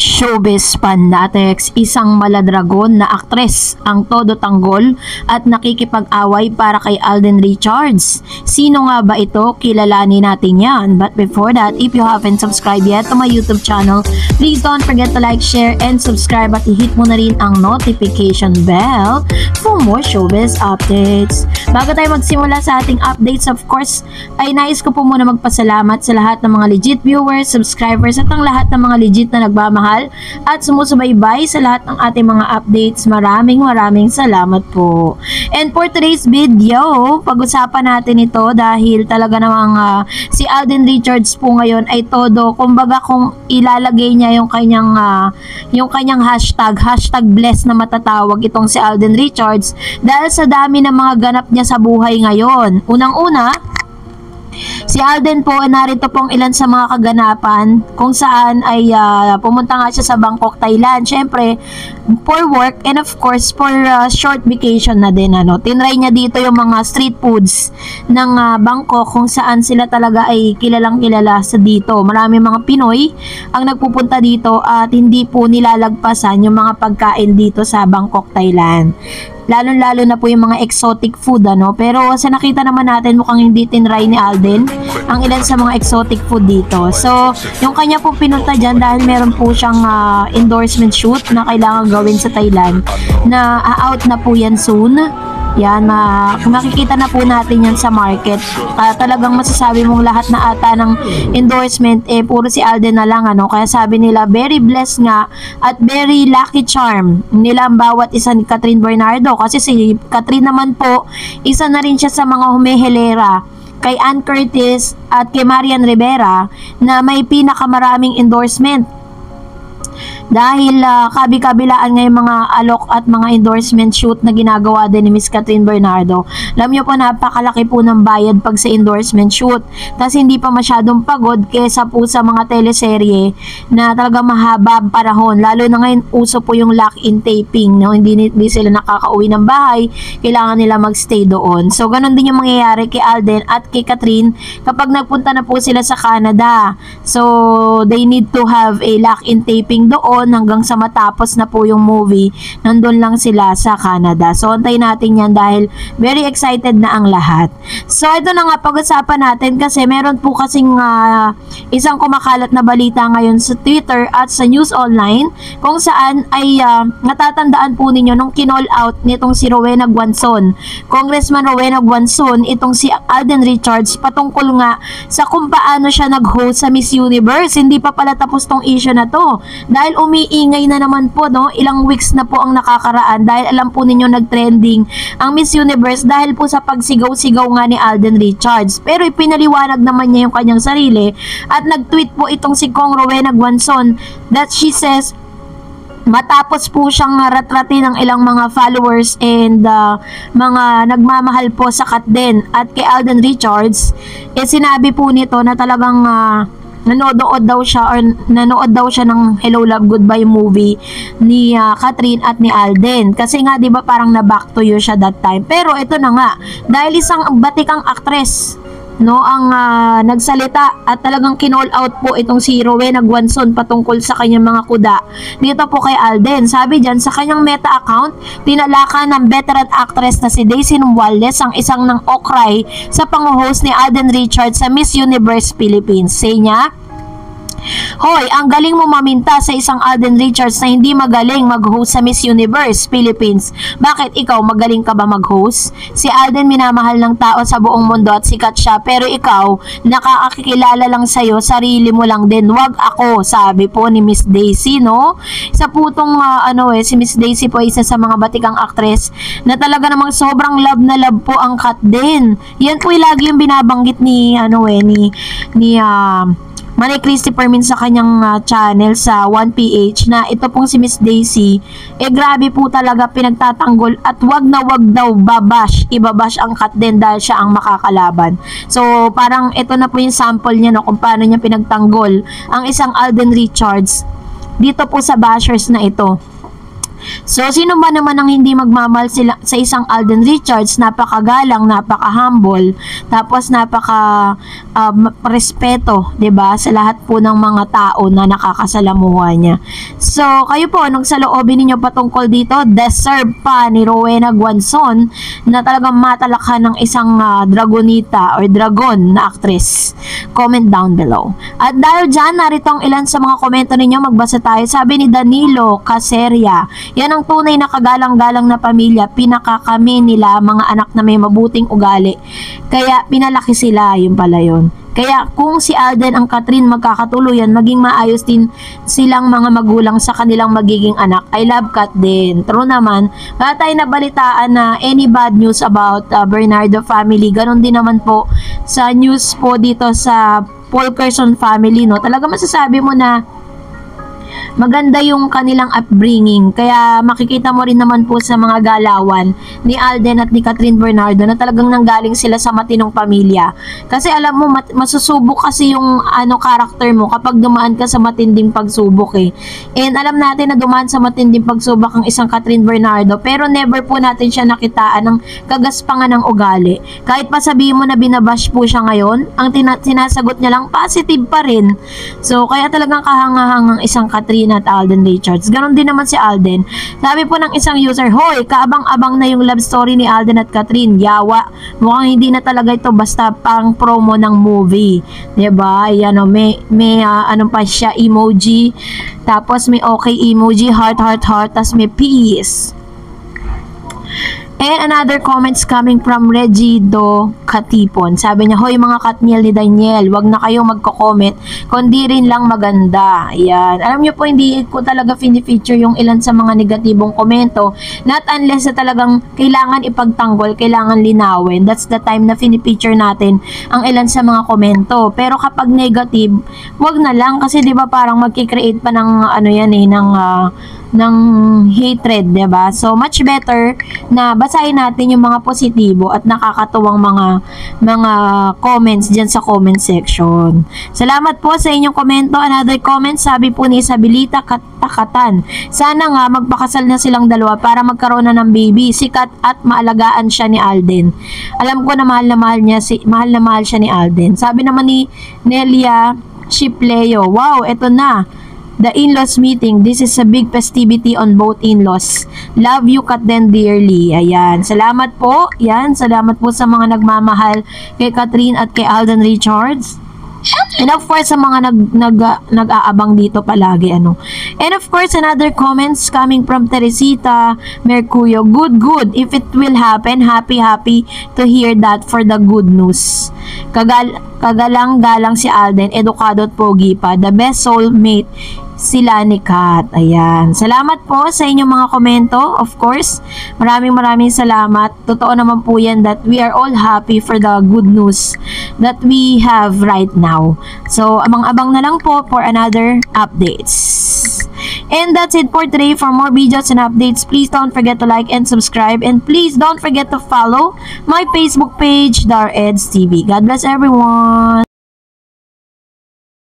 Showbiz Fanatics, isang maladragon na aktres ang todo tanggol at nakikipag-away para kay Alden Richards. Sino nga ba ito? Kilalanin natin yan. But before that, if you haven't subscribed yet to my YouTube channel, please don't forget to like, share, and subscribe at i-hit mo na rin ang notification bell for more showbiz updates. Bago tayo magsimula sa ating updates, of course, ay nais ko po muna magpasalamat sa lahat ng mga legit viewers, subscribers, at ang lahat ng mga legit na nagmamahal at sumusubaybay sa lahat ng ating mga updates. Maraming salamat po. And for today's video, pag-usapan natin ito dahil talaga namang si Alden Richards po ngayon ay todo, kumbaga kung ilalagay niya yung kanyang hashtag bless na matatawag itong si Alden Richards dahil sa dami ng mga ganap niya sa buhay ngayon. Unang-una, si Alden po, narito pong ilan sa mga kaganapan kung saan ay pumunta nga siya sa Bangkok, Thailand. Syempre, for work and of course, for short vacation na din. Tinry niya dito yung mga street foods ng Bangkok kung saan sila talaga ay kilalang kilala sa dito. Marami mga Pinoy ang nagpupunta dito at hindi po nilalagpasan yung mga pagkain dito sa Bangkok, Thailand. Lalo na po yung mga exotic food, pero sa nakita naman natin mukhang hindi tinry ni Alden ang ilan sa mga exotic food dito. So, yung kanya po pinunta dyan dahil meron po siyang endorsement shoot na kailangan gawin sa Thailand na out na po yan soon. Yan, makikita na po natin yan sa market. Talagang masasabi mong lahat na ata ng endorsement, puro si Alden na lang, Kaya sabi nila, very blessed nga at very lucky charm nila ang bawat isa ni Catherine Bernardo. Kasi si Catherine naman po, isa na rin siya sa mga humehelera kay Ann Curtis at kay Marian Rivera na may pinakamaraming endorsement. Dahil kabi-kabilaan nga yung mga alok at mga endorsement shoot na ginagawa din ni Miss Catherine Bernardo. Alam nyo po, napakalaki po ng bayad pag sa endorsement shoot. Tapos hindi pa masyadong pagod kesa po sa mga teleserye na talaga mahaba ang panahon. Lalo na ngayon, uso po yung lock-in taping. Hindi sila nakakauwi ng bahay. Kailangan nila magstay doon. So, ganun din yung mangyayari kay Alden at kay Catherine kapag nagpunta na po sila sa Canada. So, they need to have a lock-in taping doon hanggang sa matapos na po yung movie, nandun lang sila sa Canada. So, antayin natin yan dahil very excited na ang lahat. So, ito na nga pag-usapan natin kasi meron po kasing isang kumakalat na balita ngayon sa Twitter at sa News Online kung saan ay natatandaan po ninyo nung kinall out nitong si Rowena Guanzon. Congressman Rowena Guanzon, itong si Alden Richards patungkol nga sa kung paano siya nag-host sa Miss Universe. Hindi pa pala tapos tong issue na to. Dahil umiingay na naman po, ilang weeks na po ang nakakaraan dahil alam po ninyo nag-trending ang Miss Universe dahil po sa pagsigaw-sigaw nga ni Alden Richards. Pero ipinaliwanag naman niya yung kanyang sarili at nag-tweet po itong si Kong Rowena Guanzon that she says, matapos po siyang ratratin ng ilang mga followers and mga nagmamahal po sa Katden at kay Alden Richards, sinabi po nito na talagang nanood daw siya ng Hello Love Goodbye movie ni Catherine at ni Alden. Kasi nga 'di ba parang na back to you siya that time. Pero ito na nga, dahil isang batikang actress ang nagsalita at talagang kinall out po itong si Rowena Guanzon patungkol sa kanyang mga kuda dito po kay Alden. Sabi diyan sa kanyang Meta account, tinalakan ng veteran actress na si Daisy Nunwales ang isang ng okray sa pang-host ni Alden Richards sa Miss Universe Philippines. Say niya, "Hoy, ang galing mo maminta sa isang Alden Richards na hindi magaling mag-host sa Miss Universe Philippines. Bakit ikaw, magaling ka ba mag-host? Si Alden minamahal ng tao sa buong mundo at sikat siya, pero ikaw, nakakakilala lang sa'yo, sarili mo lang din. Wag ako," sabi po ni Miss Daisy, Sa putong, si Miss Daisy po isa sa mga batikang actress na talaga namang sobrang love na love po ang Katden. Yan po lagi yung binabanggit ni Manny Christopher Min sa kanyang channel sa 1PH na ito pong si Miss Daisy, grabe po talaga pinagtatanggol at wag daw ibabash ang Katden dahil siya ang makakalaban. So parang ito na po yung sample niya kung paano niya pinagtanggol ang isang Alden Richards dito po sa bashers na ito. So, sino ba naman ang hindi magmamahal sila sa isang Alden Richards? Napakagalang, napaka-humble, tapos respeto, 'di ba? Sa lahat po ng mga tao na nakakasalamuha niya. So, kayo po, anong saloobin niyo patungkol dito? Deserve pa ni Rowena Guanzon na talagang matalakhan ng isang dragonita or dragon na actress. Comment down below. At dahil dyan, narito ang ilan sa mga komento ninyo. Magbasa tayo. Sabi ni Danilo Caseria, yan ang tunay na kagalang-galang na pamilya. Pinakakami nila mga anak na may mabuting ugali. Kaya pinalaki sila, yun pala yun. Kaya kung si Alden ang Catherine magkakatuluyan, maging maayos din silang mga magulang sa kanilang magiging anak. I love Kat din. True naman. Wala tayo nabalitaan na any bad news about Bernardo family. Ganon din naman po sa news po dito sa Fulkerson family, no? Talaga masasabi mo na maganda yung kanilang upbringing. Kaya makikita mo rin naman po sa mga galawan ni Alden at ni Catherine Bernardo na talagang nanggaling sila sa matinong pamilya. Kasi alam mo, masusubok kasi yung karakter mo kapag dumaan ka sa matinding pagsubok eh. And alam natin na dumaan sa matinding pagsubok ang isang Catherine Bernardo, pero never po natin siya nakitaan ng kagaspangan ng ugali. Kahit pa sabihin mo na binabash po siya ngayon, ang sinasagot niya lang positive pa rin. So kaya talagang kahangahangang isang Catherine at Alden Richards. Ganon din naman si Alden. Sabi po ng isang user, hoy, kaabang-abang na yung love story ni Alden at Catherine. Yawa. Mukhang hindi na talaga ito basta pang promo ng movie. Diba? Yan o, may ano pa siya, emoji. Tapos may okay emoji, heart, heart, heart. Tapos may peace. And another comments coming from Regido Katipon. Sabi niya, hoy mga Katniel ni Daniel, wag na kayong magko-comment, kundi rin lang maganda. Ayan. Alam niyo po, hindi ko talaga fini-feature yung ilan sa mga negatibong komento. Not unless na talagang kailangan ipagtanggol, kailangan linawin. That's the time na fini-feature natin ang ilan sa mga komento. Pero kapag negative, wag na lang. Kasi di ba parang magkikreate pa ng ng hatred, diba? So, much better na basahin natin yung mga positibo at nakakatuwang mga comments dyan sa comment section. Salamat po sa inyong komento. Another comment, sabi po ni Isabelita Katakatan, sana nga magpakasal na silang dalawa para magkaroon na ng baby, sikat at maalagaan siya ni Alden. Alam ko na mahal na mahal siya ni Alden. Sabi naman ni Nelia Shipleo, wow, eto na. The in-laws meeting. This is a big festivity on both in-laws. Love you, Kat, then dearly. Ayan. Salamat po. Yan. Salamat po sa mga nagmamahal kay Catherine at kay Alden Richards. And of course, sa mga nag-aabang dito palagi, ano. And of course, another comments coming from Teresita Mercurio. Good. If it will happen, happy to hear that for the good news. Kagalang-galang si Alden, edukado at pogi pa. The best soulmate sila ni Kat. Ayan. Salamat po sa inyong mga komento. Of course, maraming salamat. Totoo naman po yan that we are all happy for the good news that we have right now. So, abang-abang na lang po for another updates. And that's it for today. For more videos and updates, please don't forget to like and subscribe. And please don't forget to follow my Facebook page, Dar Eds TV. God bless everyone.